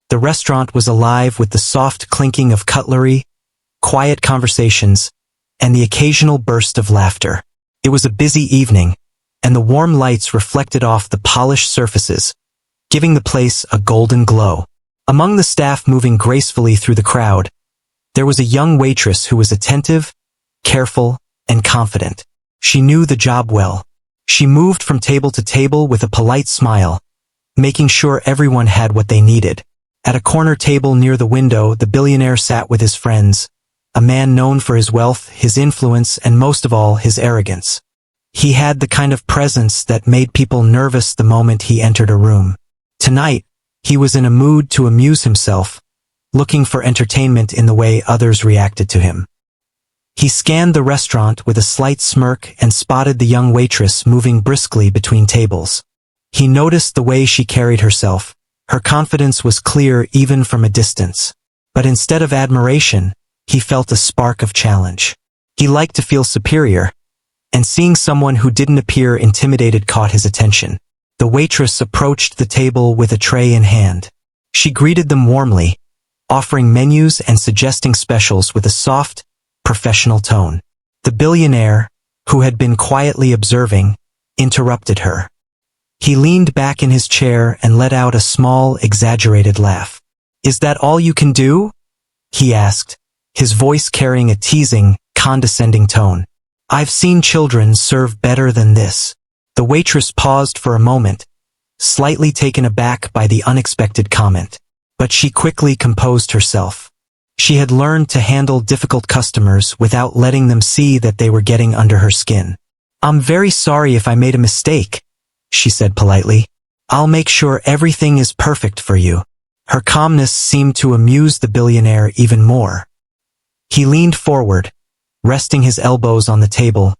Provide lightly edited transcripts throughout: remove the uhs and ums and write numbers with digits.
The restaurant was alive with the soft clinking of cutlery, quiet conversations, and the occasional burst of laughter. It was a busy evening, and the warm lights reflected off the polished surfaces, giving the place a golden glow. Among the staff moving gracefully through the crowd, there was a young waitress who was attentive, careful, and confident. She knew the job well. She moved from table to table with a polite smile, making sure everyone had what they needed. At a corner table near the window, the billionaire sat with his friends, a man known for his wealth, his influence, and most of all, his arrogance. He had the kind of presence that made people nervous the moment he entered a room. Tonight, he was in a mood to amuse himself, looking for entertainment in the way others reacted to him. He scanned the restaurant with a slight smirk and spotted the young waitress moving briskly between tables. He noticed the way she carried herself. Her confidence was clear even from a distance. But instead of admiration, he felt a spark of challenge. He liked to feel superior, and seeing someone who didn't appear intimidated caught his attention. The waitress approached the table with a tray in hand. She greeted them warmly, offering menus and suggesting specials with a soft, professional tone. The billionaire, who had been quietly observing, interrupted her. He leaned back in his chair and let out a small, exaggerated laugh. "Is that all you can do?" he asked, his voice carrying a teasing, condescending tone. "I've seen children serve better than this." The waitress paused for a moment, slightly taken aback by the unexpected comment. But she quickly composed herself. She had learned to handle difficult customers without letting them see that they were getting under her skin. "I'm very sorry if I made a mistake," she said politely. "I'll make sure everything is perfect for you." Her calmness seemed to amuse the billionaire even more. He leaned forward, resting his elbows on the table,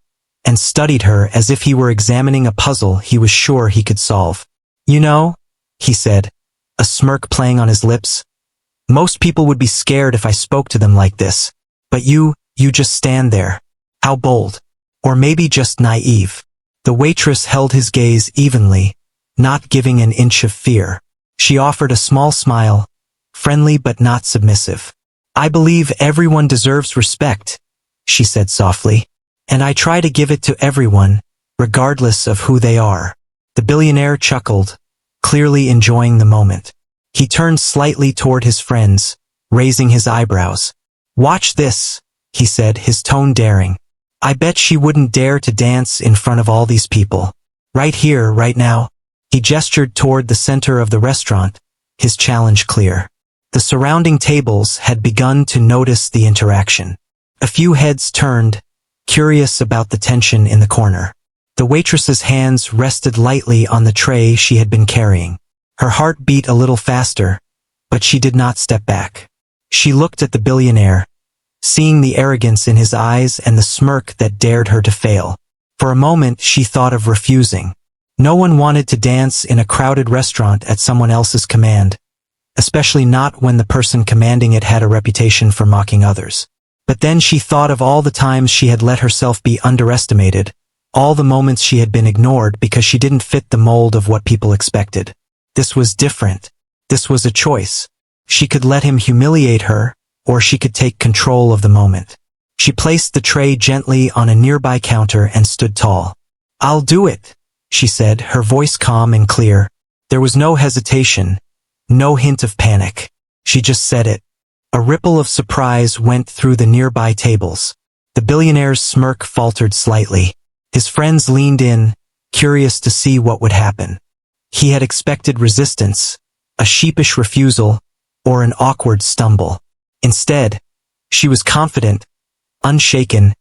and studied her as if he were examining a puzzle he was sure he could solve. "You know," he said, a smirk playing on his lips, "most people would be scared if I spoke to them like this. But you just stand there. How bold. Or maybe just naive." The waitress held his gaze evenly, not giving an inch of fear. She offered a small smile, friendly but not submissive. "I believe everyone deserves respect," she said softly, "and I try to give it to everyone, regardless of who they are." The billionaire chuckled, clearly enjoying the moment. He turned slightly toward his friends, raising his eyebrows. "Watch this," he said, his tone daring. "I bet she wouldn't dare to dance in front of all these people. Right here, right now." He gestured toward the center of the restaurant, his challenge clear. The surrounding tables had begun to notice the interaction. A few heads turned, curious about the tension in the corner. The waitress's hands rested lightly on the tray she had been carrying. Her heart beat a little faster, but she did not step back. She looked at the billionaire, seeing the arrogance in his eyes and the smirk that dared her to fail. For a moment she thought of refusing. No one wanted to dance in a crowded restaurant at someone else's command, especially not when the person commanding it had a reputation for mocking others. But then she thought of all the times she had let herself be underestimated, all the moments she had been ignored because she didn't fit the mold of what people expected. This was different. This was a choice. She could let him humiliate her, or she could take control of the moment. She placed the tray gently on a nearby counter and stood tall. "I'll do it," she said, her voice calm and clear. There was no hesitation, no hint of panic. She just said it. A ripple of surprise went through the nearby tables. The billionaire's smirk faltered slightly. His friends leaned in, curious to see what would happen. He had expected resistance, a sheepish refusal, or an awkward stumble. Instead, she was confident, unshaken,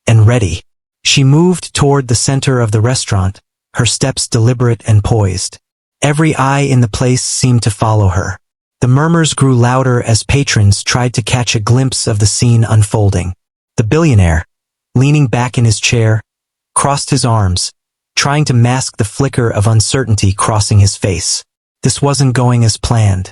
and ready. She moved toward the center of the restaurant, her steps deliberate and poised. Every eye in the place seemed to follow her. The murmurs grew louder as patrons tried to catch a glimpse of the scene unfolding. The billionaire, leaning back in his chair, crossed his arms, trying to mask the flicker of uncertainty crossing his face. This wasn't going as planned.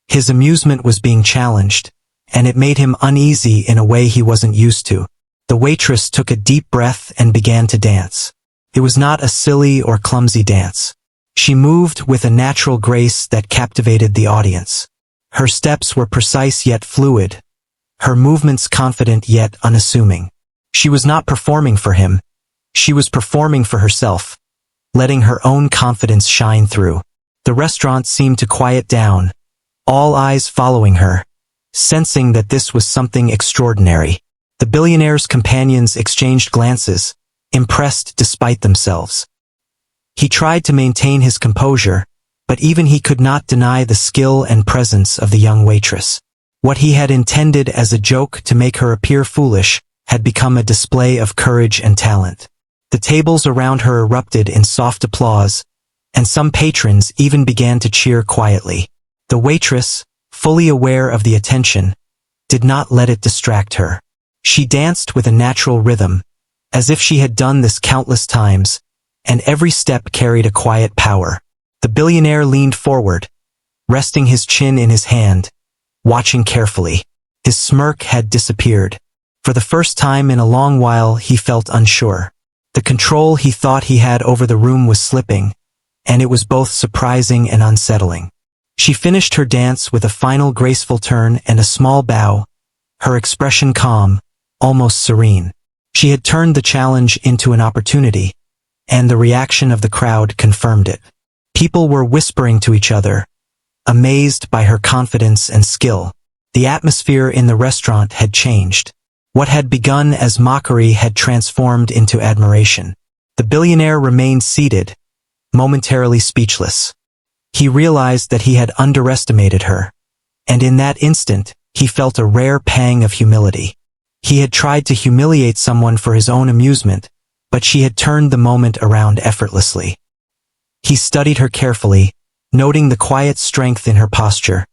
His amusement was being challenged, and it made him uneasy in a way he wasn't used to. The waitress took a deep breath and began to dance. It was not a silly or clumsy dance. She moved with a natural grace that captivated the audience. Her steps were precise yet fluid, her movements confident yet unassuming. She was not performing for him, she was performing for herself, letting her own confidence shine through. The restaurant seemed to quiet down, all eyes following her, sensing that this was something extraordinary. The billionaire's companions exchanged glances, impressed despite themselves. He tried to maintain his composure, but even he could not deny the skill and presence of the young waitress. What he had intended as a joke to make her appear foolish had become a display of courage and talent. The tables around her erupted in soft applause, and some patrons even began to cheer quietly. The waitress, fully aware of the attention, did not let it distract her. She danced with a natural rhythm, as if she had done this countless times, and every step carried a quiet power. The billionaire leaned forward, resting his chin in his hand, watching carefully. His smirk had disappeared. For the first time in a long while he felt unsure. The control he thought he had over the room was slipping, and it was both surprising and unsettling. She finished her dance with a final graceful turn and a small bow, her expression calm, almost serene. She had turned the challenge into an opportunity, and the reaction of the crowd confirmed it. People were whispering to each other, amazed by her confidence and skill. The atmosphere in the restaurant had changed. What had begun as mockery had transformed into admiration. The billionaire remained seated, momentarily speechless. He realized that he had underestimated her, and in that instant, he felt a rare pang of humility. He had tried to humiliate someone for his own amusement, but she had turned the moment around effortlessly. He studied her carefully, noting the quiet strength in her posture,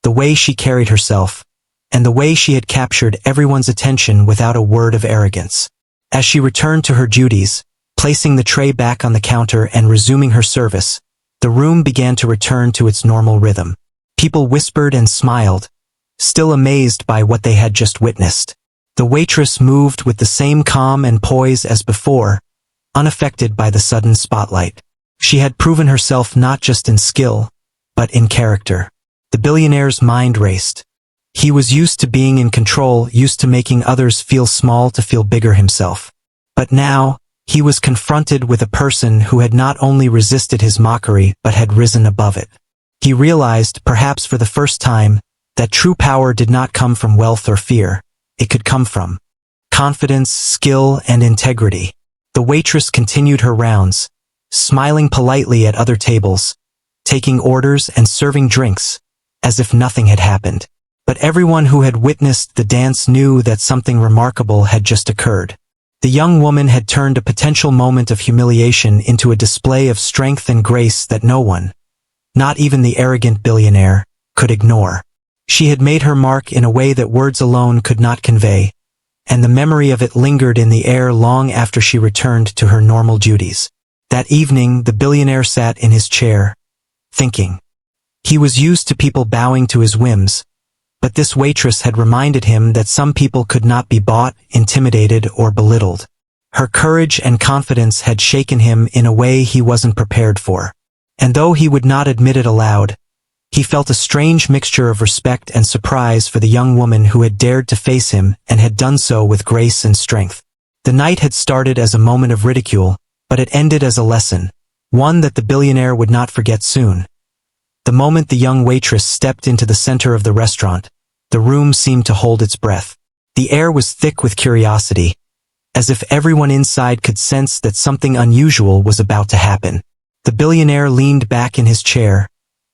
the way she carried herself, and the way she had captured everyone's attention without a word of arrogance. As she returned to her duties, placing the tray back on the counter and resuming her service, the room began to return to its normal rhythm. People whispered and smiled, still amazed by what they had just witnessed. The waitress moved with the same calm and poise as before, unaffected by the sudden spotlight. She had proven herself not just in skill, but in character. The billionaire's mind raced. He was used to being in control, used to making others feel small to feel bigger himself. But now, he was confronted with a person who had not only resisted his mockery but had risen above it. He realized, perhaps for the first time, that true power did not come from wealth or fear. It could come from confidence, skill, and integrity. The waitress continued her rounds, smiling politely at other tables, taking orders and serving drinks, as if nothing had happened. But everyone who had witnessed the dance knew that something remarkable had just occurred. The young woman had turned a potential moment of humiliation into a display of strength and grace that no one, not even the arrogant billionaire, could ignore. She had made her mark in a way that words alone could not convey, and the memory of it lingered in the air long after she returned to her normal duties. That evening, the billionaire sat in his chair, thinking. He was used to people bowing to his whims, but this waitress had reminded him that some people could not be bought, intimidated, or belittled. Her courage and confidence had shaken him in a way he wasn't prepared for. And though he would not admit it aloud, he felt a strange mixture of respect and surprise for the young woman who had dared to face him and had done so with grace and strength. The night had started as a moment of ridicule, but it ended as a lesson, one that the billionaire would not forget soon. The moment the young waitress stepped into the center of the restaurant, the room seemed to hold its breath. The air was thick with curiosity, as if everyone inside could sense that something unusual was about to happen. The billionaire leaned back in his chair,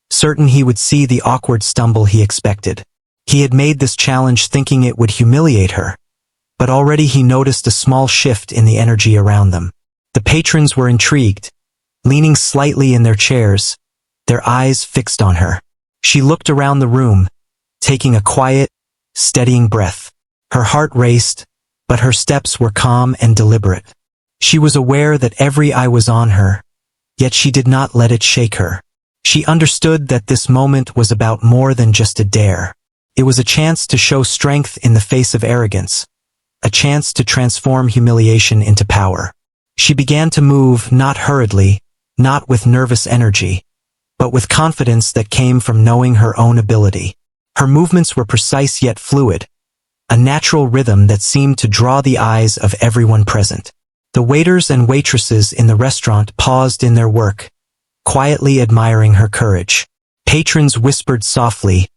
certain he would see the awkward stumble he expected. He had made this challenge thinking it would humiliate her, but already he noticed a small shift in the energy around them. The patrons were intrigued, leaning slightly in their chairs, their eyes fixed on her. She looked around the room, taking a quiet, steadying breath. Her heart raced, but her steps were calm and deliberate. She was aware that every eye was on her, yet she did not let it shake her. She understood that this moment was about more than just a dare. It was a chance to show strength in the face of arrogance, a chance to transform humiliation into power. She began to move, not hurriedly, not with nervous energy, but with confidence that came from knowing her own ability. Her movements were precise yet fluid, a natural rhythm that seemed to draw the eyes of everyone present. The waiters and waitresses in the restaurant paused in their work, quietly admiring her courage. Patrons whispered softly,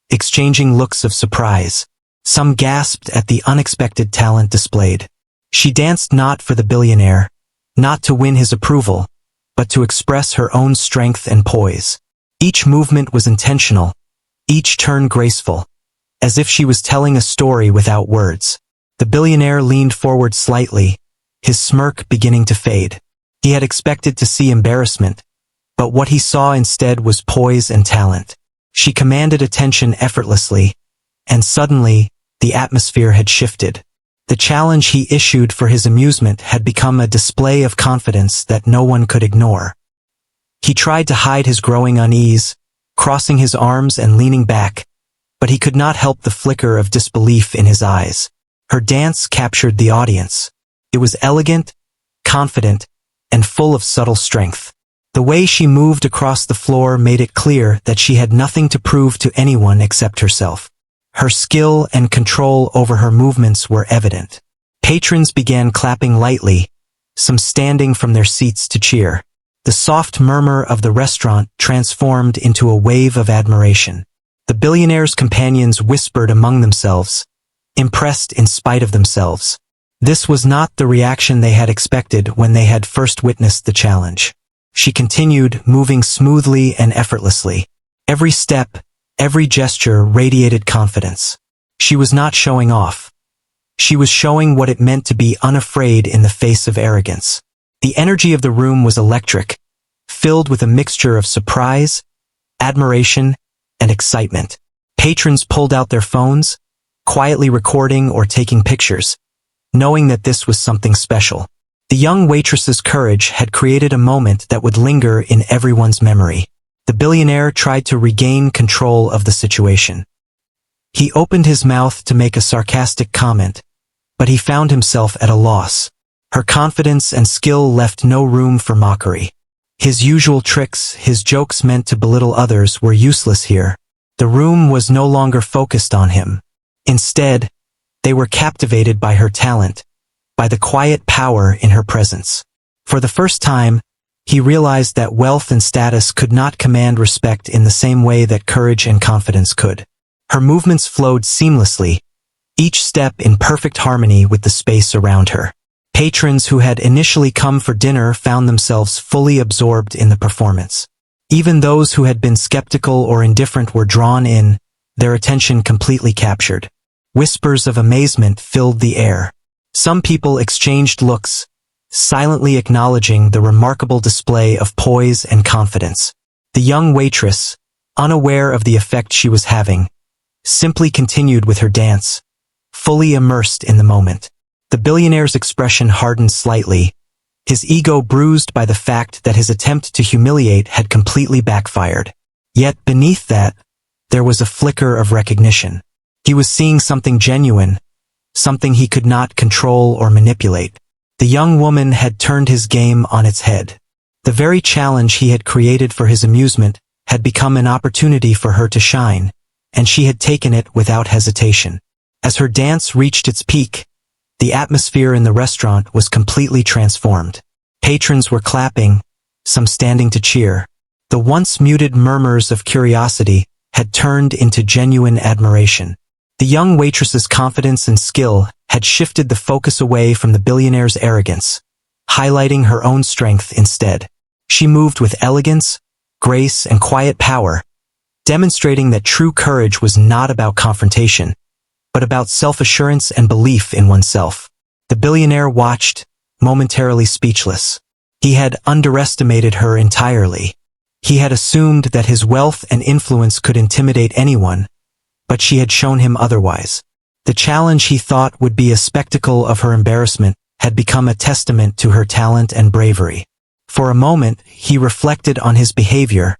exchanging looks of surprise. Some gasped at the unexpected talent displayed. She danced not for the billionaire, not to win his approval, but to express her own strength and poise. Each movement was intentional, each turn graceful, as if she was telling a story without words. The billionaire leaned forward slightly, his smirk beginning to fade. He had expected to see embarrassment, but what he saw instead was poise and talent. She commanded attention effortlessly, and suddenly, the atmosphere had shifted. The challenge he issued for his amusement had become a display of confidence that no one could ignore. He tried to hide his growing unease, crossing his arms and leaning back, but he could not help the flicker of disbelief in his eyes. Her dance captured the audience. It was elegant, confident, and full of subtle strength. The way she moved across the floor made it clear that she had nothing to prove to anyone except herself. Her skill and control over her movements were evident. Patrons began clapping lightly, some standing from their seats to cheer. The soft murmur of the restaurant transformed into a wave of admiration. The billionaire's companions whispered among themselves, impressed in spite of themselves. This was not the reaction they had expected when they had first witnessed the challenge. She continued, moving smoothly and effortlessly. Every step, every gesture radiated confidence. She was not showing off. She was showing what it meant to be unafraid in the face of arrogance. The energy of the room was electric, filled with a mixture of surprise, admiration, and excitement. Patrons pulled out their phones, quietly recording or taking pictures, knowing that this was something special. The young waitress's courage had created a moment that would linger in everyone's memory. The billionaire tried to regain control of the situation. He opened his mouth to make a sarcastic comment, but he found himself at a loss. Her confidence and skill left no room for mockery. His usual tricks, his jokes meant to belittle others, were useless here. The room was no longer focused on him. Instead, they were captivated by her talent, by the quiet power in her presence. For the first time, he realized that wealth and status could not command respect in the same way that courage and confidence could. Her movements flowed seamlessly, each step in perfect harmony with the space around her. Patrons who had initially come for dinner found themselves fully absorbed in the performance. Even those who had been skeptical or indifferent were drawn in, their attention completely captured. Whispers of amazement filled the air. Some people exchanged looks, silently acknowledging the remarkable display of poise and confidence. The young waitress, unaware of the effect she was having, simply continued with her dance, fully immersed in the moment. The billionaire's expression hardened slightly, his ego bruised by the fact that his attempt to humiliate had completely backfired. Yet beneath that, there was a flicker of recognition. He was seeing something genuine, something he could not control or manipulate. The young woman had turned his game on its head. The very challenge he had created for his amusement had become an opportunity for her to shine, and she had taken it without hesitation. As her dance reached its peak, the atmosphere in the restaurant was completely transformed. Patrons were clapping, some standing to cheer. The once muted murmurs of curiosity had turned into genuine admiration. The young waitress's confidence and skill had shifted the focus away from the billionaire's arrogance, highlighting her own strength instead. She moved with elegance, grace, and quiet power, demonstrating that true courage was not about confrontation, but about self-assurance and belief in oneself. The billionaire watched, momentarily speechless. He had underestimated her entirely. He had assumed that his wealth and influence could intimidate anyone, but she had shown him otherwise. The challenge he thought would be a spectacle of her embarrassment had become a testament to her talent and bravery. For a moment, he reflected on his behavior,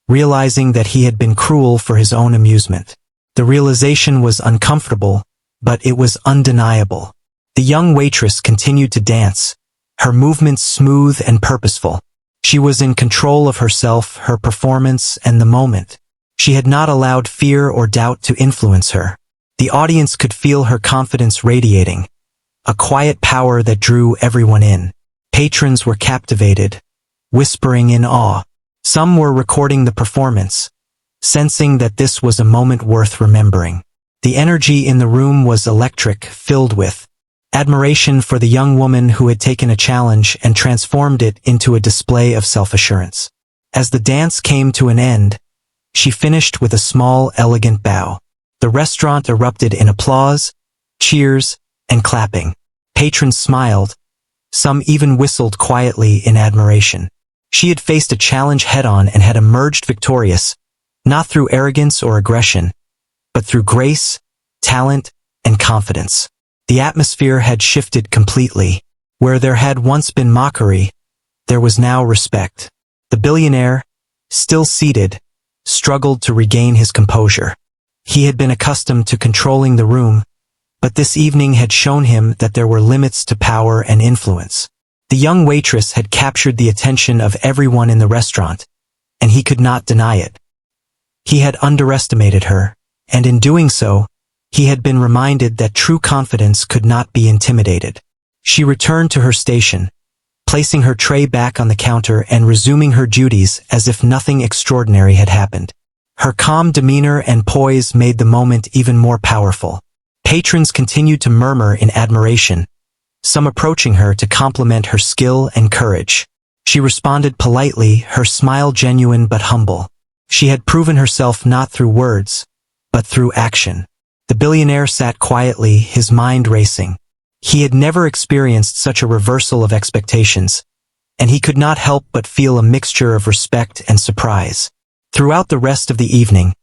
realizing that he had been cruel for his own amusement. The realization was uncomfortable, but it was undeniable. The young waitress continued to dance, her movements smooth and purposeful. She was in control of herself, her performance, and the moment. She had not allowed fear or doubt to influence her. The audience could feel her confidence radiating, a quiet power that drew everyone in. Patrons were captivated, whispering in awe. Some were recording the performance, sensing that this was a moment worth remembering. The energy in the room was electric, filled with admiration for the young woman who had taken a challenge and transformed it into a display of self-assurance. As the dance came to an end, she finished with a small, elegant bow. The restaurant erupted in applause, cheers, and clapping. Patrons smiled. Some even whistled quietly in admiration. She had faced a challenge head-on and had emerged victorious, not through arrogance or aggression, but through grace, talent, and confidence. The atmosphere had shifted completely. Where there had once been mockery, there was now respect. The billionaire, still seated, struggled to regain his composure. He had been accustomed to controlling the room, but this evening had shown him that there were limits to power and influence. The young waitress had captured the attention of everyone in the restaurant, and he could not deny it. He had underestimated her, and in doing so, he had been reminded that true confidence could not be intimidated. She returned to her station, placing her tray back on the counter and resuming her duties as if nothing extraordinary had happened. Her calm demeanor and poise made the moment even more powerful. Patrons continued to murmur in admiration, some approaching her to compliment her skill and courage. She responded politely, her smile genuine but humble. She had proven herself not through words, but through action. The billionaire sat quietly, his mind racing. He had never experienced such a reversal of expectations, and he could not help but feel a mixture of respect and surprise. Throughout the rest of the evening,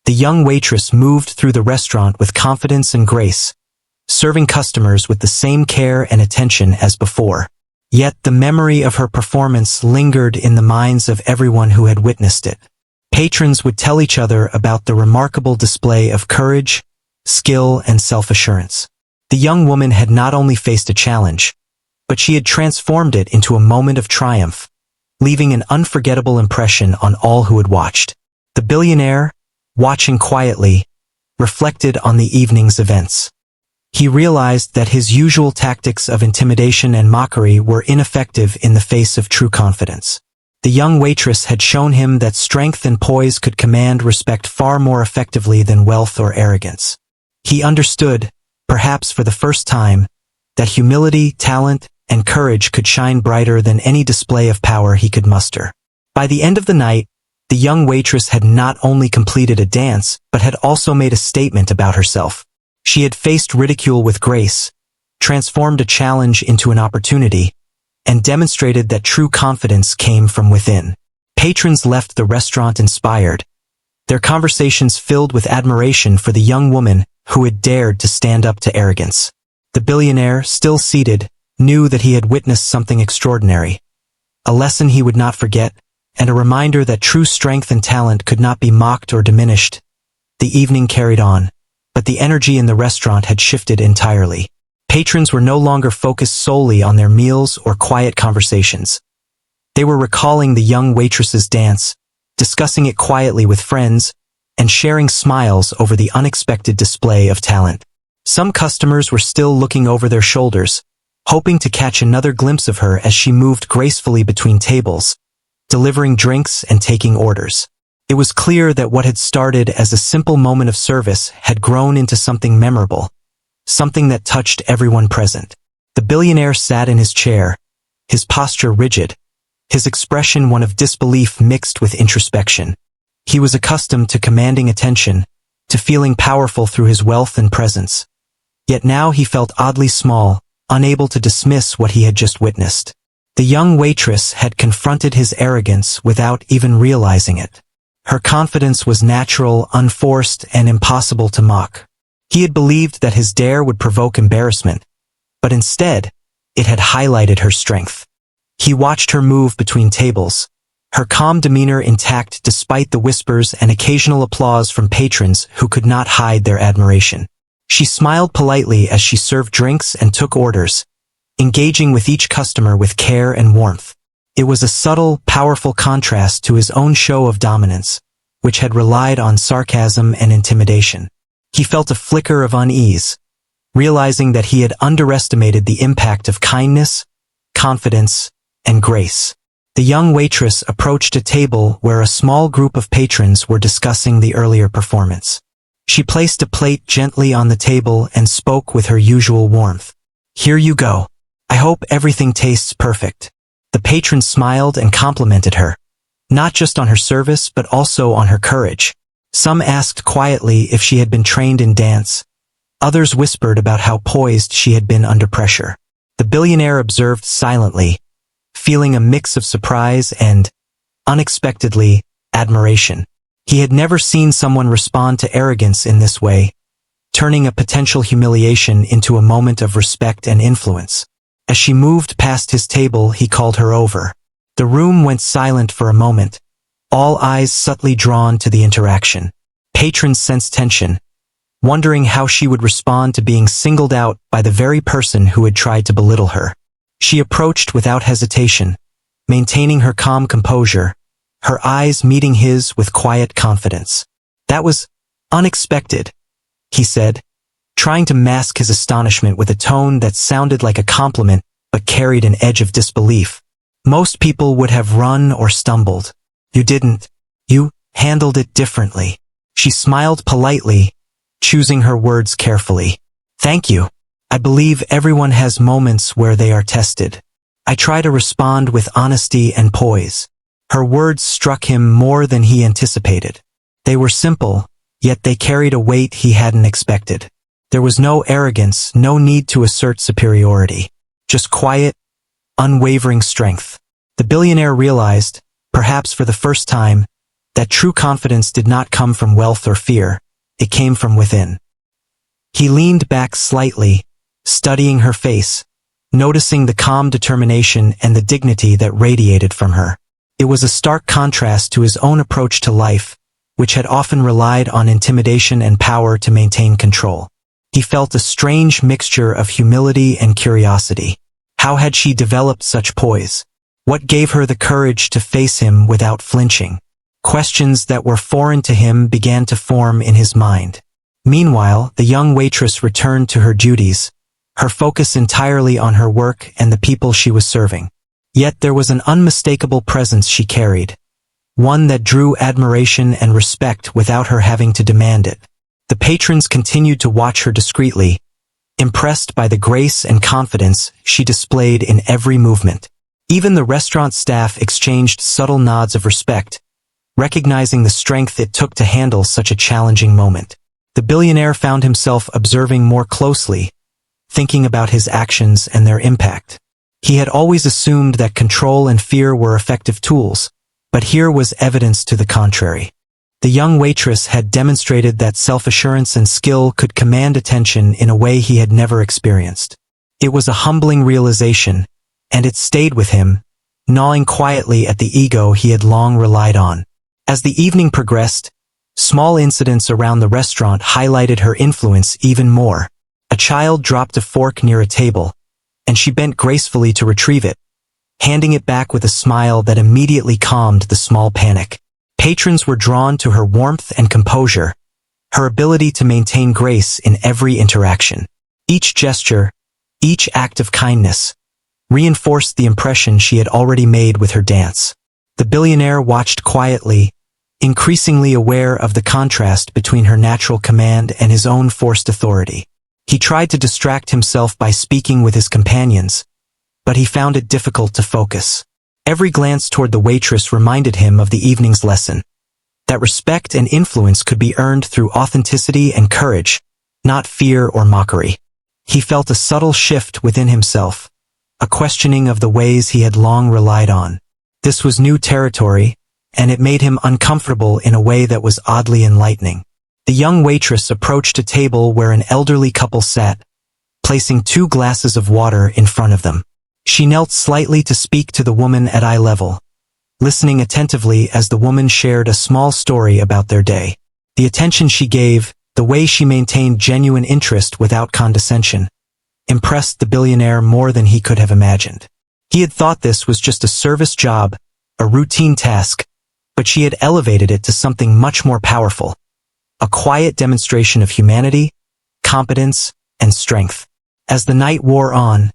the young waitress moved through the restaurant with confidence and grace, serving customers with the same care and attention as before. Yet the memory of her performance lingered in the minds of everyone who had witnessed it. Patrons would tell each other about the remarkable display of courage, skill, and self-assurance. The young woman had not only faced a challenge, but she had transformed it into a moment of triumph, leaving an unforgettable impression on all who had watched. The billionaire, watching quietly, reflected on the evening's events. He realized that his usual tactics of intimidation and mockery were ineffective in the face of true confidence. The young waitress had shown him that strength and poise could command respect far more effectively than wealth or arrogance. He understood, perhaps for the first time, that humility, talent, and courage could shine brighter than any display of power he could muster. By the end of the night, the young waitress had not only completed a dance, but had also made a statement about herself. She had faced ridicule with grace, transformed a challenge into an opportunity, and demonstrated that true confidence came from within. Patrons left the restaurant inspired, their conversations filled with admiration for the young woman who had dared to stand up to arrogance. The billionaire, still seated, knew that he had witnessed something extraordinary, a lesson he would not forget, and a reminder that true strength and talent could not be mocked or diminished. The evening carried on, but the energy in the restaurant had shifted entirely. Patrons were no longer focused solely on their meals or quiet conversations. They were recalling the young waitress's dance, discussing it quietly with friends, and sharing smiles over the unexpected display of talent. Some customers were still looking over their shoulders, hoping to catch another glimpse of her as she moved gracefully between tables, delivering drinks and taking orders. It was clear that what had started as a simple moment of service had grown into something memorable, something that touched everyone present. The billionaire sat in his chair, his posture rigid, his expression one of disbelief mixed with introspection. He was accustomed to commanding attention, to feeling powerful through his wealth and presence. Yet now he felt oddly small, unable to dismiss what he had just witnessed. The young waitress had confronted his arrogance without even realizing it. Her confidence was natural, unforced, and impossible to mock. He had believed that his dare would provoke embarrassment, but instead, it had highlighted her strength. He watched her move between tables, her calm demeanor intact despite the whispers and occasional applause from patrons who could not hide their admiration. She smiled politely as she served drinks and took orders, engaging with each customer with care and warmth. It was a subtle, powerful contrast to his own show of dominance, which had relied on sarcasm and intimidation. He felt a flicker of unease, realizing that he had underestimated the impact of kindness, confidence, and grace. The young waitress approached a table where a small group of patrons were discussing the earlier performance. She placed a plate gently on the table and spoke with her usual warmth. "Here you go. I hope everything tastes perfect." The patrons smiled and complimented her, not just on her service but also on her courage. Some asked quietly if she had been trained in dance. Others whispered about how poised she had been under pressure. The billionaire observed silently, feeling a mix of surprise and, unexpectedly, admiration. He had never seen someone respond to arrogance in this way, turning a potential humiliation into a moment of respect and influence. As she moved past his table, he called her over. The room went silent for a moment, all eyes subtly drawn to the interaction. Patrons sensed tension, wondering how she would respond to being singled out by the very person who had tried to belittle her. She approached without hesitation, maintaining her calm composure, her eyes meeting his with quiet confidence. "That was unexpected," he said, trying to mask his astonishment with a tone that sounded like a compliment but carried an edge of disbelief. "Most people would have run or stumbled. You didn't. You handled it differently." She smiled politely, choosing her words carefully. "Thank you. I believe everyone has moments where they are tested. I try to respond with honesty and poise." Her words struck him more than he anticipated. They were simple, yet they carried a weight he hadn't expected. There was no arrogance, no need to assert superiority. Just quiet, unwavering strength. The billionaire realized, perhaps for the first time, that true confidence did not come from wealth or fear. It came from within. He leaned back slightly, studying her face, noticing the calm determination and the dignity that radiated from her. It was a stark contrast to his own approach to life, which had often relied on intimidation and power to maintain control. He felt a strange mixture of humility and curiosity. How had she developed such poise? What gave her the courage to face him without flinching? Questions that were foreign to him began to form in his mind. Meanwhile, the young waitress returned to her duties, her focus entirely on her work and the people she was serving. Yet there was an unmistakable presence she carried, one that drew admiration and respect without her having to demand it. The patrons continued to watch her discreetly, impressed by the grace and confidence she displayed in every movement. Even the restaurant staff exchanged subtle nods of respect, recognizing the strength it took to handle such a challenging moment. The billionaire found himself observing more closely, thinking about his actions and their impact. He had always assumed that control and fear were effective tools, but here was evidence to the contrary. The young waitress had demonstrated that self-assurance and skill could command attention in a way he had never experienced. It was a humbling realization, and it stayed with him, gnawing quietly at the ego he had long relied on. As the evening progressed, small incidents around the restaurant highlighted her influence even more. A child dropped a fork near a table, and she bent gracefully to retrieve it, handing it back with a smile that immediately calmed the small panic. Patrons were drawn to her warmth and composure, her ability to maintain grace in every interaction. Each gesture, each act of kindness, reinforced the impression she had already made with her dance. The billionaire watched quietly, increasingly aware of the contrast between her natural command and his own forced authority. He tried to distract himself by speaking with his companions, but he found it difficult to focus. Every glance toward the waitress reminded him of the evening's lesson, that respect and influence could be earned through authenticity and courage, not fear or mockery. He felt a subtle shift within himself, a questioning of the ways he had long relied on. This was new territory, and it made him uncomfortable in a way that was oddly enlightening. The young waitress approached a table where an elderly couple sat, placing 2 glasses of water in front of them. She knelt slightly to speak to the woman at eye level, listening attentively as the woman shared a small story about their day. The attention she gave, the way she maintained genuine interest without condescension, impressed the billionaire more than he could have imagined. He had thought this was just a service job, a routine task, but she had elevated it to something much more powerful. A quiet demonstration of humanity, competence, and strength. As the night wore on,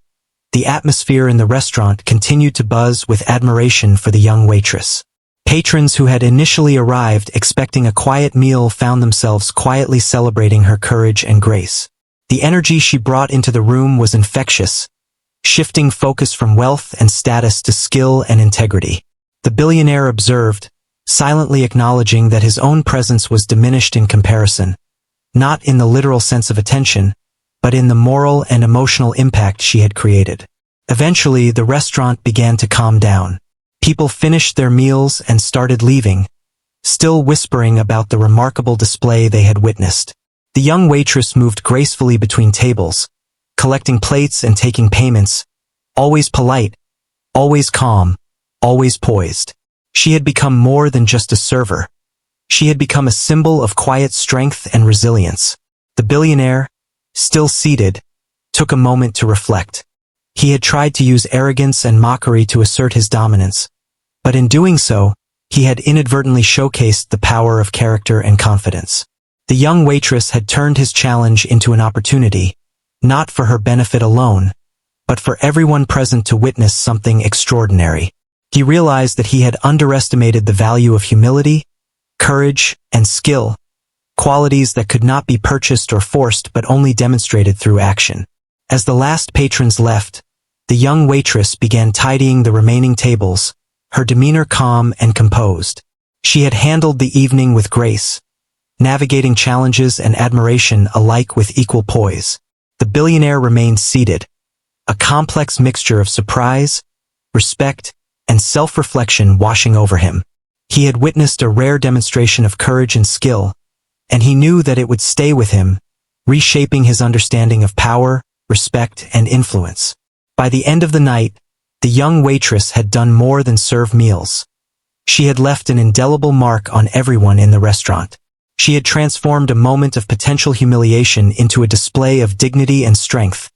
the atmosphere in the restaurant continued to buzz with admiration for the young waitress. Patrons who had initially arrived expecting a quiet meal found themselves quietly celebrating her courage and grace. The energy she brought into the room was infectious, shifting focus from wealth and status to skill and integrity. The billionaire observed, silently acknowledging that his own presence was diminished in comparison, not in the literal sense of attention, but in the moral and emotional impact she had created. Eventually, the restaurant began to calm down. People finished their meals and started leaving, still whispering about the remarkable display they had witnessed. The young waitress moved gracefully between tables, collecting plates and taking payments, always polite, always calm, always poised. She had become more than just a server. She had become a symbol of quiet strength and resilience. The billionaire, still seated, took a moment to reflect. He had tried to use arrogance and mockery to assert his dominance, but in doing so, he had inadvertently showcased the power of character and confidence. The young waitress had turned his challenge into an opportunity, not for her benefit alone, but for everyone present to witness something extraordinary. He realized that he had underestimated the value of humility, courage, and skill, qualities that could not be purchased or forced but only demonstrated through action. As the last patrons left, the young waitress began tidying the remaining tables, her demeanor calm and composed. She had handled the evening with grace, navigating challenges and admiration alike with equal poise. The billionaire remained seated, a complex mixture of surprise, respect, and self-reflection washing over him. He had witnessed a rare demonstration of courage and skill, and he knew that it would stay with him, reshaping his understanding of power, respect, and influence. By the end of the night, the young waitress had done more than serve meals. She had left an indelible mark on everyone in the restaurant. She had transformed a moment of potential humiliation into a display of dignity and strength,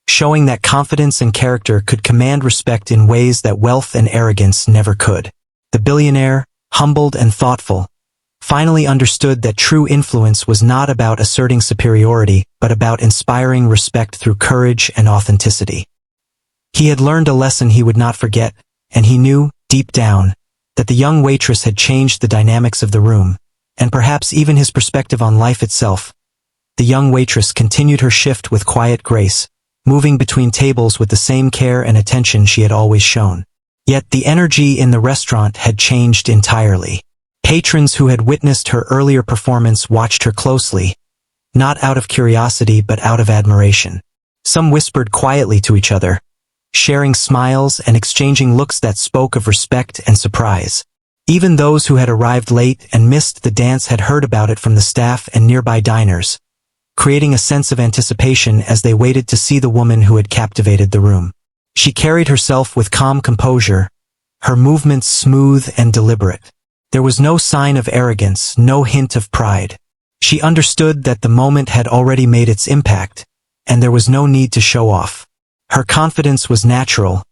showing that confidence and character could command respect in ways that wealth and arrogance never could. The billionaire, humbled and thoughtful, finally understood that true influence was not about asserting superiority, but about inspiring respect through courage and authenticity. He had learned a lesson he would not forget, and he knew, deep down, that the young waitress had changed the dynamics of the room, and perhaps even his perspective on life itself. The young waitress continued her shift with quiet grace, moving between tables with the same care and attention she had always shown. Yet the energy in the restaurant had changed entirely. Patrons who had witnessed her earlier performance watched her closely, not out of curiosity but out of admiration. Some whispered quietly to each other, sharing smiles and exchanging looks that spoke of respect and surprise. Even those who had arrived late and missed the dance had heard about it from the staff and nearby diners, creating a sense of anticipation as they waited to see the woman who had captivated the room. She carried herself with calm composure, her movements smooth and deliberate. There was no sign of arrogance, no hint of pride. She understood that the moment had already made its impact, and there was no need to show off. Her confidence was natural,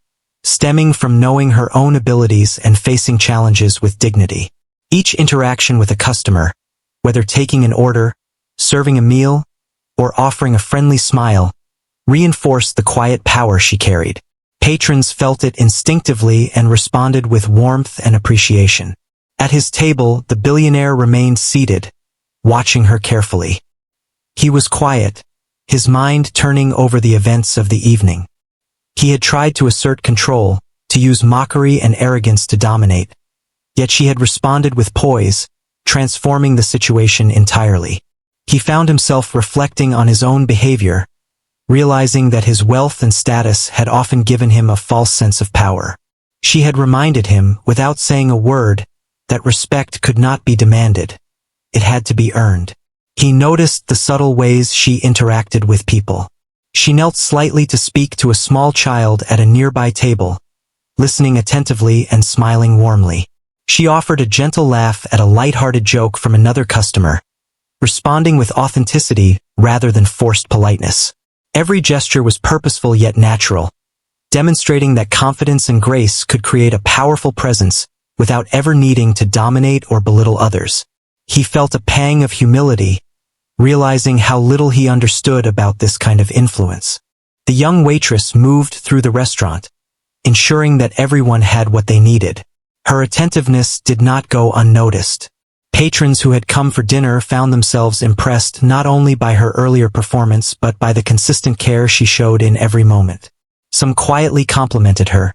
stemming from knowing her own abilities and facing challenges with dignity. Each interaction with a customer, whether taking an order, serving a meal, or offering a friendly smile, reinforced the quiet power she carried. Patrons felt it instinctively and responded with warmth and appreciation. At his table, the billionaire remained seated, watching her carefully. He was quiet, his mind turning over the events of the evening. He had tried to assert control, to use mockery and arrogance to dominate, yet she had responded with poise, transforming the situation entirely. He found himself reflecting on his own behavior, realizing that his wealth and status had often given him a false sense of power. She had reminded him, without saying a word, that respect could not be demanded. It had to be earned. He noticed the subtle ways she interacted with people. She knelt slightly to speak to a small child at a nearby table, listening attentively and smiling warmly. She offered a gentle laugh at a light-hearted joke from another customer, responding with authenticity rather than forced politeness. Every gesture was purposeful yet natural, demonstrating that confidence and grace could create a powerful presence without ever needing to dominate or belittle others. He felt a pang of humility, realizing how little he understood about this kind of influence. The young waitress moved through the restaurant, ensuring that everyone had what they needed. Her attentiveness did not go unnoticed. Patrons who had come for dinner found themselves impressed not only by her earlier performance but by the consistent care she showed in every moment. Some quietly complimented her,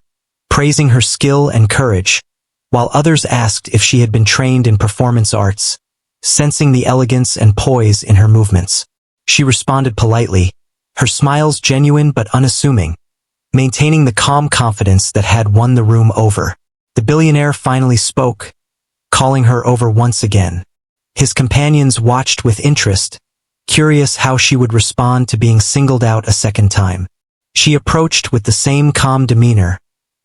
praising her skill and courage, while others asked if she had been trained in performance arts, sensing the elegance and poise in her movements. She responded politely, her smiles genuine but unassuming, maintaining the calm confidence that had won the room over. The billionaire finally spoke, calling her over once again. His companions watched with interest, curious how she would respond to being singled out a second time. She approached with the same calm demeanor,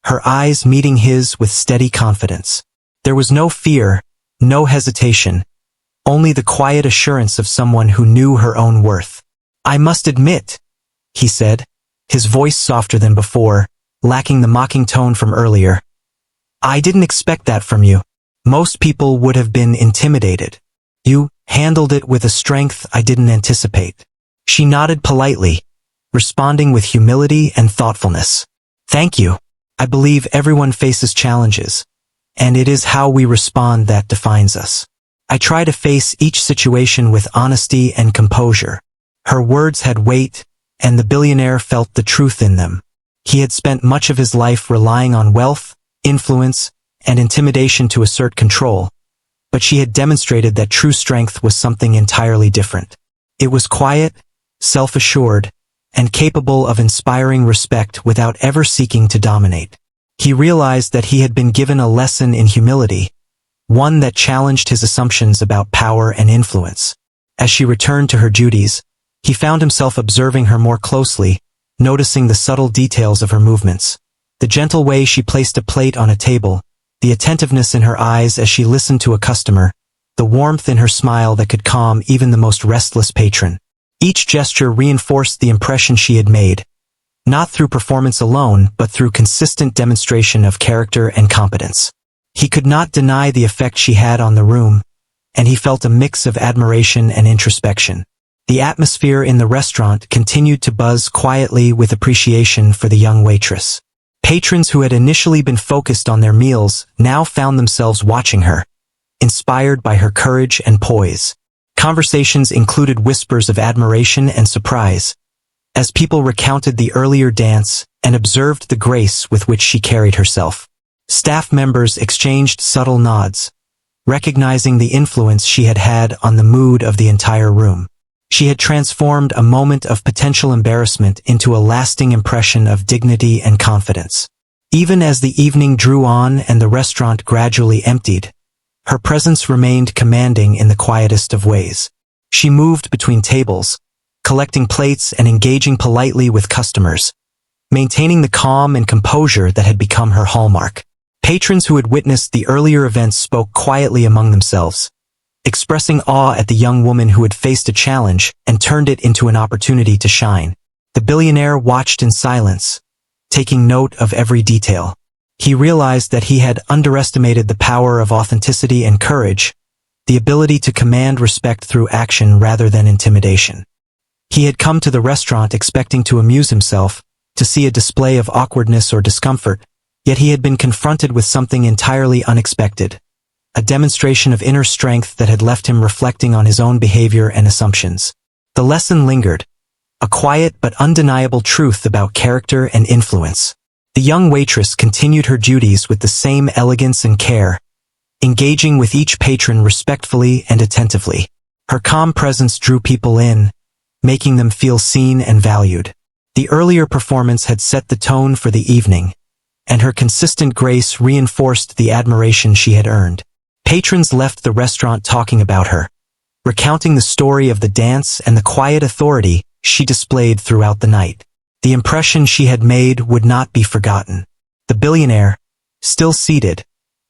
her eyes meeting his with steady confidence. There was no fear, no hesitation, only the quiet assurance of someone who knew her own worth. "I must admit," he said, his voice softer than before, lacking the mocking tone from earlier. "I didn't expect that from you. Most people would have been intimidated. You handled it with a strength I didn't anticipate." She nodded politely, responding with humility and thoughtfulness. "Thank you. I believe everyone faces challenges, and it is how we respond that defines us. I try to face each situation with honesty and composure." Her words had weight, and the billionaire felt the truth in them. He had spent much of his life relying on wealth, influence, and intimidation to assert control, but she had demonstrated that true strength was something entirely different. It was quiet, self-assured, and capable of inspiring respect without ever seeking to dominate. He realized that he had been given a lesson in humility, one that challenged his assumptions about power and influence. As she returned to her duties, he found himself observing her more closely, noticing the subtle details of her movements, the gentle way she placed a plate on a table, the attentiveness in her eyes as she listened to a customer, the warmth in her smile that could calm even the most restless patron. Each gesture reinforced the impression she had made, not through performance alone but through consistent demonstration of character and competence. He could not deny the effect she had on the room, and he felt a mix of admiration and introspection. The atmosphere in the restaurant continued to buzz quietly with appreciation for the young waitress. Patrons who had initially been focused on their meals now found themselves watching her, inspired by her courage and poise. Conversations included whispers of admiration and surprise, as people recounted the earlier dance and observed the grace with which she carried herself. Staff members exchanged subtle nods, recognizing the influence she had had on the mood of the entire room. She had transformed a moment of potential embarrassment into a lasting impression of dignity and confidence. Even as the evening drew on and the restaurant gradually emptied, her presence remained commanding in the quietest of ways. She moved between tables, collecting plates and engaging politely with customers, maintaining the calm and composure that had become her hallmark. Patrons who had witnessed the earlier events spoke quietly among themselves, expressing awe at the young woman who had faced a challenge and turned it into an opportunity to shine. The billionaire watched in silence, taking note of every detail. He realized that he had underestimated the power of authenticity and courage, the ability to command respect through action rather than intimidation. He had come to the restaurant expecting to amuse himself, to see a display of awkwardness or discomfort, yet he had been confronted with something entirely unexpected. A demonstration of inner strength that had left him reflecting on his own behavior and assumptions. The lesson lingered, a quiet but undeniable truth about character and influence. The young waitress continued her duties with the same elegance and care, engaging with each patron respectfully and attentively. Her calm presence drew people in, making them feel seen and valued. The earlier performance had set the tone for the evening, and her consistent grace reinforced the admiration she had earned. Patrons left the restaurant talking about her, recounting the story of the dance and the quiet authority she displayed throughout the night. The impression she had made would not be forgotten. The billionaire, still seated,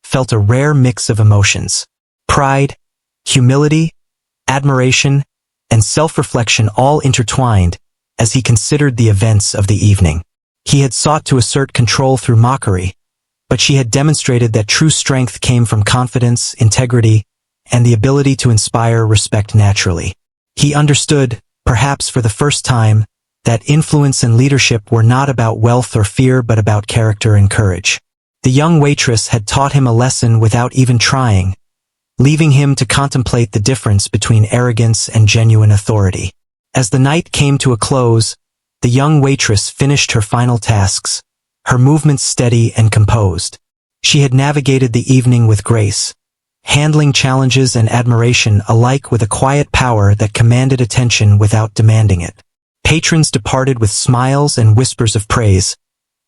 felt a rare mix of emotions. Pride, humility, admiration, and self-reflection all intertwined as he considered the events of the evening. He had sought to assert control through mockery, but she had demonstrated that true strength came from confidence, integrity, and the ability to inspire respect naturally. He understood, perhaps for the first time, that influence and leadership were not about wealth or fear but about character and courage. The young waitress had taught him a lesson without even trying, leaving him to contemplate the difference between arrogance and genuine authority. As the night came to a close, the young waitress finished her final tasks, her movements steady and composed. She had navigated the evening with grace, handling challenges and admiration alike with a quiet power that commanded attention without demanding it. Patrons departed with smiles and whispers of praise,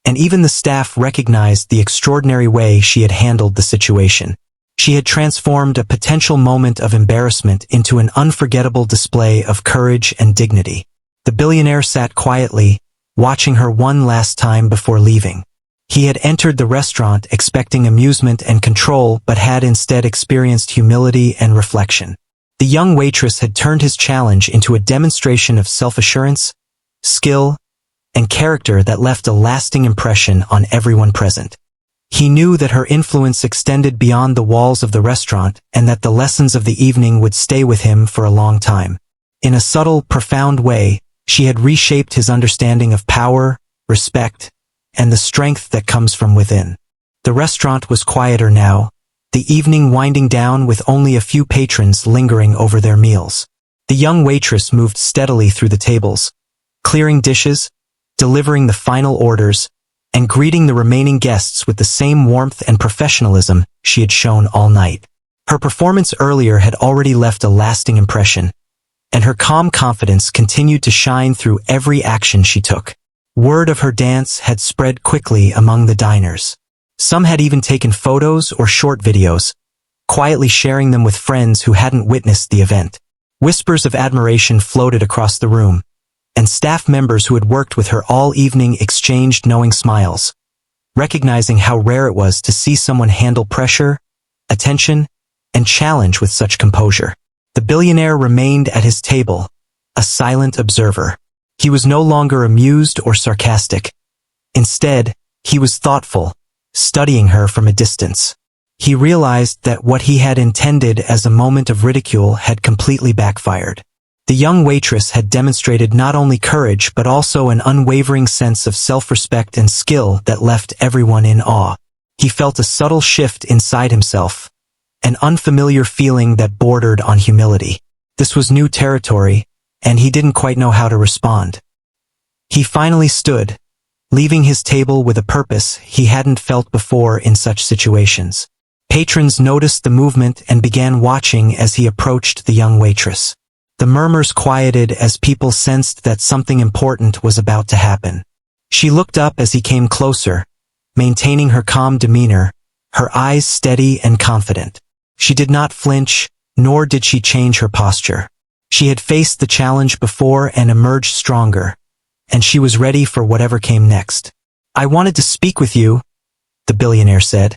and even the staff recognized the extraordinary way she had handled the situation. She had transformed a potential moment of embarrassment into an unforgettable display of courage and dignity. The billionaire sat quietly, watching her one last time before leaving. He had entered the restaurant expecting amusement and control but had instead experienced humility and reflection. The young waitress had turned his challenge into a demonstration of self-assurance, skill, and character that left a lasting impression on everyone present. He knew that her influence extended beyond the walls of the restaurant and that the lessons of the evening would stay with him for a long time. In a subtle, profound way, she had reshaped his understanding of power, respect, and the strength that comes from within. The restaurant was quieter now, the evening winding down with only a few patrons lingering over their meals. The young waitress moved steadily through the tables, clearing dishes, delivering the final orders, and greeting the remaining guests with the same warmth and professionalism she had shown all night. Her performance earlier had already left a lasting impression, and her calm confidence continued to shine through every action she took. Word of her dance had spread quickly among the diners. Some had even taken photos or short videos, quietly sharing them with friends who hadn't witnessed the event. Whispers of admiration floated across the room, and staff members who had worked with her all evening exchanged knowing smiles, recognizing how rare it was to see someone handle pressure, attention, and challenge with such composure. The billionaire remained at his table, a silent observer. He was no longer amused or sarcastic. Instead, he was thoughtful, studying her from a distance. He realized that what he had intended as a moment of ridicule had completely backfired. The young waitress had demonstrated not only courage but also an unwavering sense of self-respect and skill that left everyone in awe. He felt a subtle shift inside himself, an unfamiliar feeling that bordered on humility. This was new territory, and he didn't quite know how to respond. He finally stood, leaving his table with a purpose he hadn't felt before in such situations. Patrons noticed the movement and began watching as he approached the young waitress. The murmurs quieted as people sensed that something important was about to happen. She looked up as he came closer, maintaining her calm demeanor, her eyes steady and confident. She did not flinch, nor did she change her posture. She had faced the challenge before and emerged stronger, and she was ready for whatever came next. "I wanted to speak with you," the billionaire said,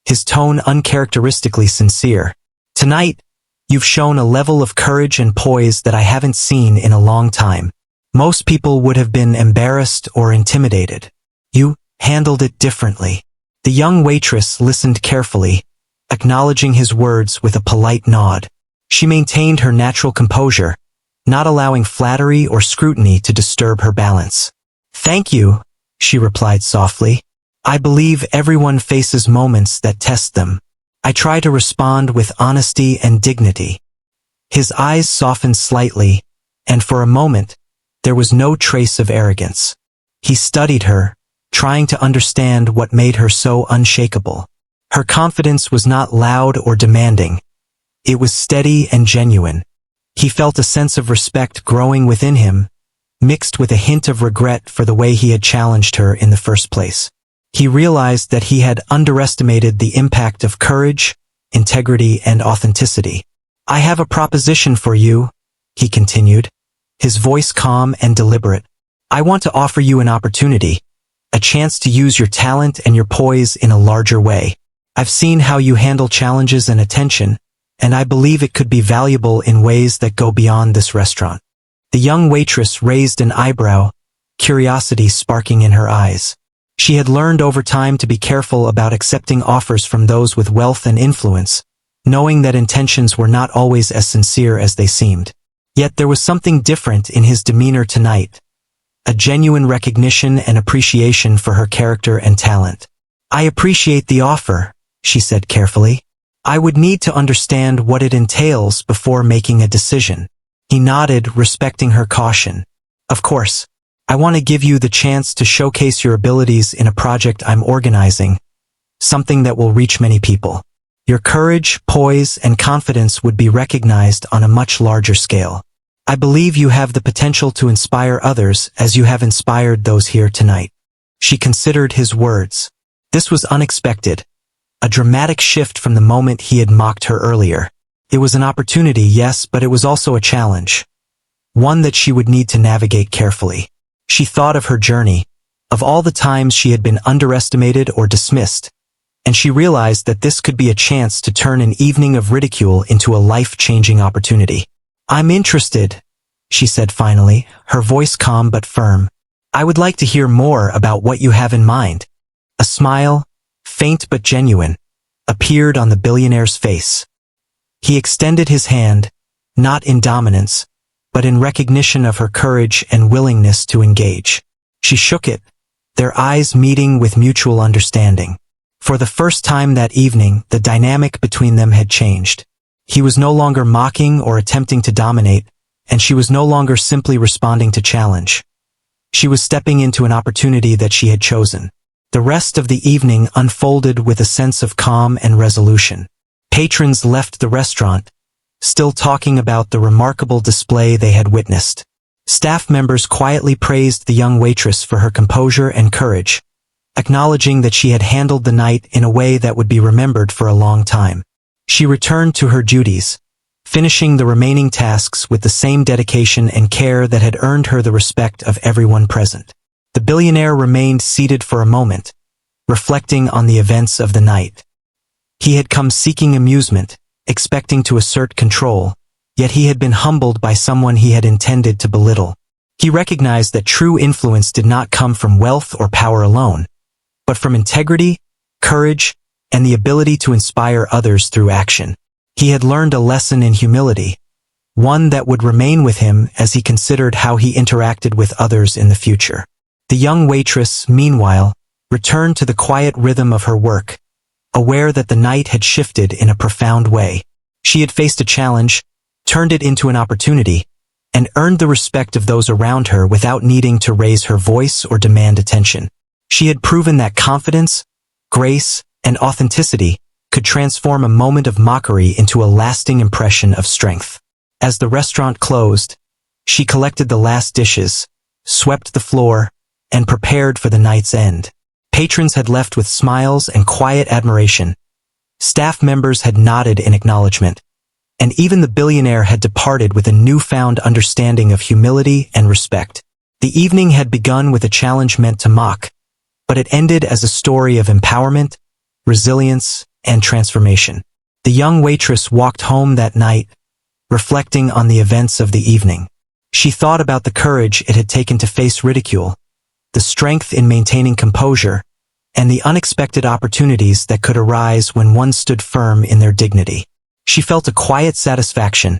his tone uncharacteristically sincere. "Tonight, you've shown a level of courage and poise that I haven't seen in a long time. Most people would have been embarrassed or intimidated. You handled it differently." The young waitress listened carefully, acknowledging his words with a polite nod. She maintained her natural composure, not allowing flattery or scrutiny to disturb her balance. "Thank you," she replied softly. "I believe everyone faces moments that test them. I try to respond with honesty and dignity." His eyes softened slightly, and for a moment, there was no trace of arrogance. He studied her, trying to understand what made her so unshakable. Her confidence was not loud or demanding. It was steady and genuine. He felt a sense of respect growing within him, mixed with a hint of regret for the way he had challenged her in the first place. He realized that he had underestimated the impact of courage, integrity, and authenticity. "I have a proposition for you," he continued, his voice calm and deliberate. "I want to offer you an opportunity, a chance to use your talent and your poise in a larger way. I've seen how you handle challenges and attention, and I believe it could be valuable in ways that go beyond this restaurant." The young waitress raised an eyebrow, curiosity sparking in her eyes. She had learned over time to be careful about accepting offers from those with wealth and influence, knowing that intentions were not always as sincere as they seemed. Yet there was something different in his demeanor tonight, a genuine recognition and appreciation for her character and talent. "I appreciate the offer," she said carefully. "I would need to understand what it entails before making a decision." He nodded, respecting her caution. "Of course. I want to give you the chance to showcase your abilities in a project I'm organizing, something that will reach many people. Your courage, poise, and confidence would be recognized on a much larger scale. I believe you have the potential to inspire others as you have inspired those here tonight." She considered his words. This was unexpected, a dramatic shift from the moment he had mocked her earlier. It was an opportunity, yes, but it was also a challenge, one that she would need to navigate carefully. She thought of her journey, of all the times she had been underestimated or dismissed, and she realized that this could be a chance to turn an evening of ridicule into a life-changing opportunity. "I'm interested," she said finally, her voice calm but firm. "I would like to hear more about what you have in mind." A smile, faint but genuine, appeared on the billionaire's face. He extended his hand, not in dominance, but in recognition of her courage and willingness to engage. She shook it, their eyes meeting with mutual understanding. For the first time that evening, the dynamic between them had changed. He was no longer mocking or attempting to dominate, and she was no longer simply responding to challenge. She was stepping into an opportunity that she had chosen. The rest of the evening unfolded with a sense of calm and resolution. Patrons left the restaurant, still talking about the remarkable display they had witnessed. Staff members quietly praised the young waitress for her composure and courage, acknowledging that she had handled the night in a way that would be remembered for a long time. She returned to her duties, finishing the remaining tasks with the same dedication and care that had earned her the respect of everyone present. The billionaire remained seated for a moment, reflecting on the events of the night. He had come seeking amusement, expecting to assert control, yet he had been humbled by someone he had intended to belittle. He recognized that true influence did not come from wealth or power alone, but from integrity, courage, and the ability to inspire others through action. He had learned a lesson in humility, one that would remain with him as he considered how he interacted with others in the future. The young waitress, meanwhile, returned to the quiet rhythm of her work, aware that the night had shifted in a profound way. She had faced a challenge, turned it into an opportunity, and earned the respect of those around her without needing to raise her voice or demand attention. She had proven that confidence, grace, and authenticity could transform a moment of mockery into a lasting impression of strength. As the restaurant closed, she collected the last dishes, swept the floor, and prepared for the night's end. Patrons had left with smiles and quiet admiration. Staff members had nodded in acknowledgement, and even the billionaire had departed with a newfound understanding of humility and respect. The evening had begun with a challenge meant to mock, but it ended as a story of empowerment, resilience, and transformation. The young waitress walked home that night, reflecting on the events of the evening. She thought about the courage it had taken to face ridicule, the strength in maintaining composure, and the unexpected opportunities that could arise when one stood firm in their dignity. She felt a quiet satisfaction,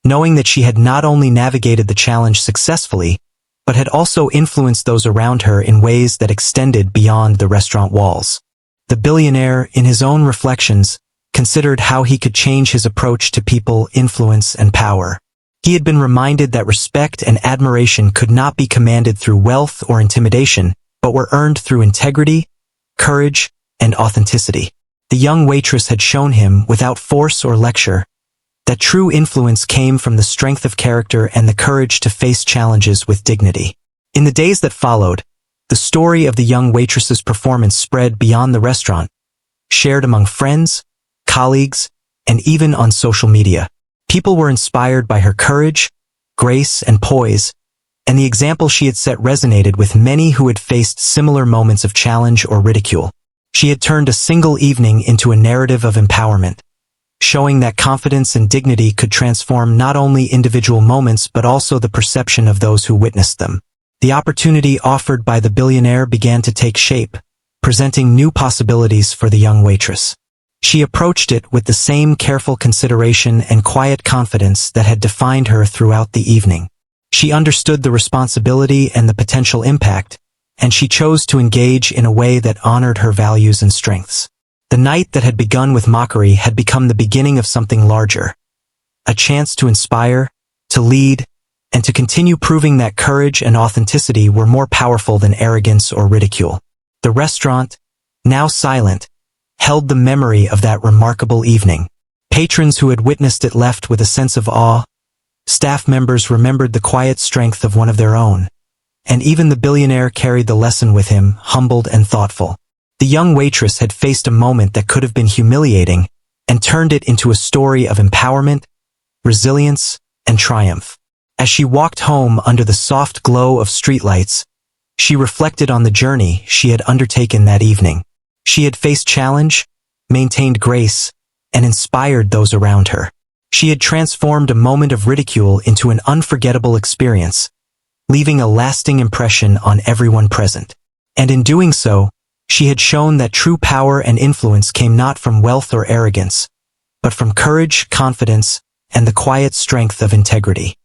knowing that she had not only navigated the challenge successfully, but had also influenced those around her in ways that extended beyond the restaurant walls. The billionaire, in his own reflections, considered how he could change his approach to people, influence, and power. He had been reminded that respect and admiration could not be commanded through wealth or intimidation, but were earned through integrity, courage, and authenticity. The young waitress had shown him, without force or lecture, that true influence came from the strength of character and the courage to face challenges with dignity. In the days that followed, the story of the young waitress's performance spread beyond the restaurant, shared among friends, colleagues, and even on social media. People were inspired by her courage, grace, and poise, and the example she had set resonated with many who had faced similar moments of challenge or ridicule. She had turned a single evening into a narrative of empowerment, showing that confidence and dignity could transform not only individual moments but also the perception of those who witnessed them. The opportunity offered by the billionaire began to take shape, presenting new possibilities for the young waitress. She approached it with the same careful consideration and quiet confidence that had defined her throughout the evening. She understood the responsibility and the potential impact, and she chose to engage in a way that honored her values and strengths. The night that had begun with mockery had become the beginning of something larger, a chance to inspire, to lead, and to continue proving that courage and authenticity were more powerful than arrogance or ridicule. The restaurant, now silent, held the memory of that remarkable evening. Patrons who had witnessed it left with a sense of awe. Staff members remembered the quiet strength of one of their own. And even the billionaire carried the lesson with him, humbled and thoughtful. The young waitress had faced a moment that could have been humiliating and turned it into a story of empowerment, resilience, and triumph. As she walked home under the soft glow of streetlights, she reflected on the journey she had undertaken that evening. She had faced challenge, maintained grace, and inspired those around her. She had transformed a moment of ridicule into an unforgettable experience, leaving a lasting impression on everyone present. And in doing so, she had shown that true power and influence came not from wealth or arrogance, but from courage, confidence, and the quiet strength of integrity.